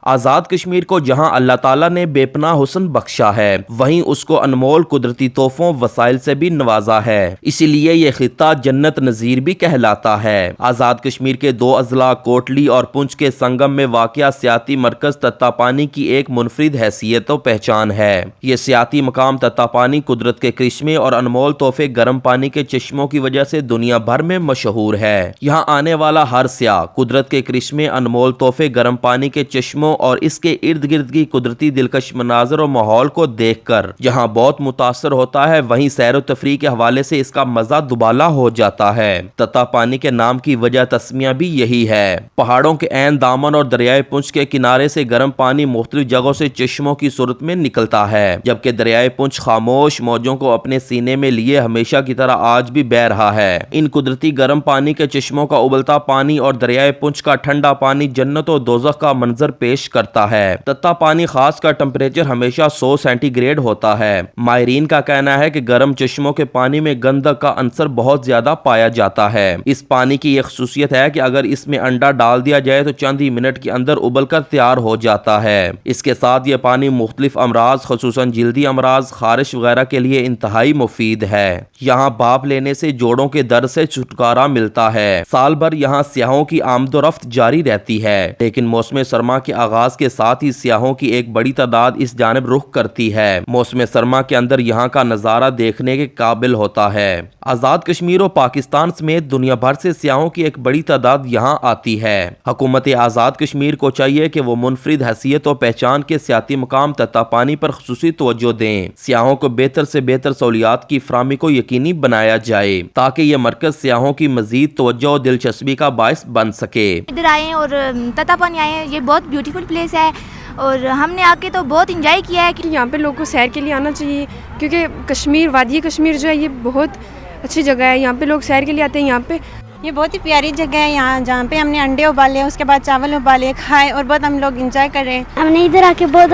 آزاد کشمیر کو جہاں اللہ تعالیٰ نے بے پناہ حسن بخشا ہے، وہیں اس کو انمول قدرتی تحفوں وسائل سے بھی نوازا ہے، اسی لیے یہ خطہ جنت نظیر بھی کہلاتا ہے۔ آزاد کشمیر کے دو اضلاع کوٹلی اور پنچ کے سنگم میں واقع سیاحتی مرکز تتا پانی کی ایک منفرد حیثیت و پہچان ہے۔ یہ سیاحتی مقام تتا پانی قدرت کے کرشمے اور انمول تحفے گرم پانی کے چشموں کی وجہ سے دنیا بھر میں مشہور ہے۔ یہاں آنے والا ہر سیاح قدرت کے کرشمے، انمول تحفے گرم پانی کے چشموں اور اس کے ارد گرد کی قدرتی دلکش مناظر و ماحول کو دیکھ کر جہاں بہت متاثر ہوتا ہے، وہیں سیر و تفریح کے حوالے سے اس کا مزہ دوبالا ہو جاتا ہے۔ تتا پانی کے نام کی وجہ تسمیہ بھی یہی ہے۔ پہاڑوں کے عین دامن اور دریائے پنچ کے کنارے سے گرم پانی مختلف جگہوں سے چشموں کی صورت میں نکلتا ہے، جبکہ دریائے پنچ خاموش موجوں کو اپنے سینے میں لیے ہمیشہ کی طرح آج بھی بہہ رہا ہے۔ ان قدرتی گرم پانی کے چشموں کا ابلتا پانی اور دریائے پنچ کا ٹھنڈا پانی جنت و دوزخ کا منظر پیش کرتا ہے۔ تتا پانی خاص کا ٹمپریچر ہمیشہ 100 سینٹی گریڈ ہوتا ہے۔ ماہرین کا کہنا ہے کہ گرم چشموں کے پانی میں گندھک کا عنصر بہت زیادہ پایا جاتا ہے۔ اس پانی کی یہ خصوصیت ہے کہ اگر اس میں انڈا ڈال دیا جائے تو چند ہی منٹ کے اندر ابل کر تیار ہو جاتا ہے۔ اس کے ساتھ یہ پانی مختلف امراض خصوصاً جلدی امراض، خارش وغیرہ کے لیے انتہائی مفید ہے۔ یہاں بھاپ لینے سے جوڑوں کے درد سے چھٹکارا ملتا ہے۔ سال بھر یہاں سیاحوں کی آمد و رفت جاری رہتی ہے، لیکن موسم سرما کے آغاز کے ساتھ ہی سیاحوں کی ایک بڑی تعداد اس جانب رخ کرتی ہے۔ موسم سرما کے اندر یہاں کا نظارہ دیکھنے کے قابل ہوتا ہے۔ آزاد کشمیر و پاکستان سمیت دنیا بھر سے سیاحوں کی ایک بڑی تعداد یہاں آتی ہے۔ حکومت آزاد کشمیر کو چاہیے کہ وہ منفرد حیثیت و پہچان کے سیاحتی مقام تتا پانی پر خصوصی توجہ دیں۔ سیاحوں کو بہتر سے بہتر سہولیات کی فراہمی کو یقینی بنایا جائے تاکہ یہ مرکز سیاحوں کی مزید توجہ و دلچسپی کا باعث بن سکے۔ ادھر آئے ہیں اور تتا پانی آئے ہیں، یہ بہت بیوٹیفل پلیس ہے اور ہم نے آ کے تو بہت انجوائے کیا ہے کہ یہاں پہ لوگوں کو سیر کے لیے آنا چاہیے، کیونکہ کشمیر، وادی کشمیر جو ہے یہ بہت اچھی جگہ ہے۔ یہاں پہ لوگ سیر کے لیے آتے ہیں۔ یہاں پہ یہ بہت ہی پیاری جگہ ہے یہاں، جہاں پہ ہم نے انڈے ابالے، اس کے بعد چاول ابالے کھائے اور بہت ہم لوگ انجوائے کر رہے ہیں۔ ہم نے ادھر آ کے بہت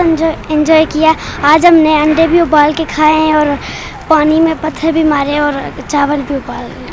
انجوائے کیا۔ آج ہم نے انڈے بھی ابال کے کھائے ہیں اور پانی میں پتھر بھی مارے اور چاول بھی ابال